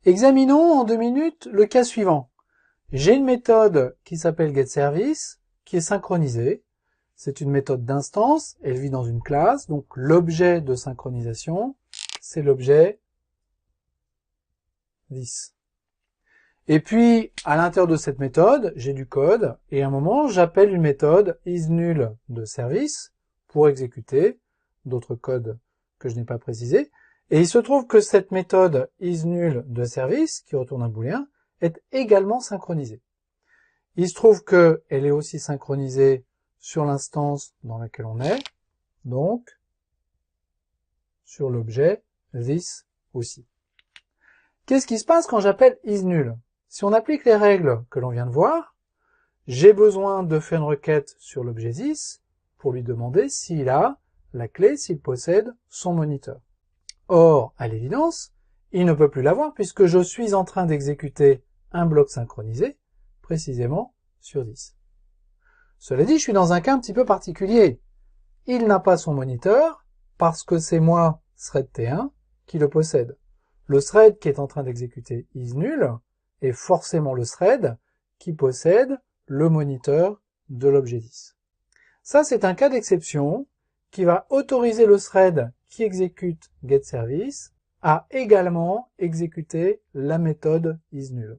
Examinons en 2 minutes le cas suivant. J'ai une méthode qui s'appelle getService, qui est synchronisée. C'est une méthode d'instance, elle vit dans une classe, donc l'objet de synchronisation, c'est l'objet this. Et puis, à l'intérieur de cette méthode, j'ai du code, et à un moment, j'appelle une méthode isNull de service pour exécuter d'autres codes que je n'ai pas précisés. Et il se trouve que cette méthode isNull de service, qui retourne un booléen, est également synchronisée. Il se trouve qu'elle est aussi synchronisée sur l'instance dans laquelle on est, donc sur l'objet this aussi. Qu'est-ce qui se passe quand j'appelle isNull? Si on applique les règles que l'on vient de voir, j'ai besoin de faire une requête sur l'objet this pour lui demander s'il a la clé, s'il possède son moniteur. Or, à l'évidence, il ne peut plus l'avoir puisque je suis en train d'exécuter un bloc synchronisé, précisément sur this. Cela dit, je suis dans un cas un petit peu particulier. Il n'a pas son moniteur parce que c'est moi, thread T1, qui le possède. Le thread qui est en train d'exécuter isNull est forcément le thread qui possède le moniteur de l'objet this. Ça, c'est un cas d'exception qui va autoriser le thread qui exécute getService à également exécuter la méthode isNull.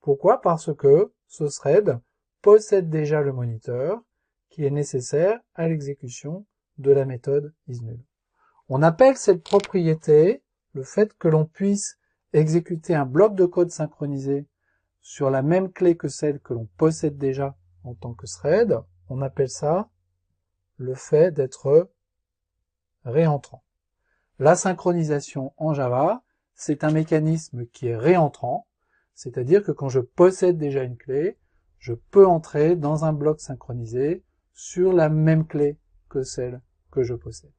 Pourquoi? Parce que ce thread possède déjà le moniteur qui est nécessaire à l'exécution de la méthode isNull. On appelle cette propriété le fait que l'on puisse exécuter un bloc de code synchronisé sur la même clé que celle que l'on possède déjà en tant que thread, on appelle ça le fait d'être réentrant. La synchronisation en Java, c'est un mécanisme qui est réentrant, c'est-à-dire que quand je possède déjà une clé, je peux entrer dans un bloc synchronisé sur la même clé que celle que je possède.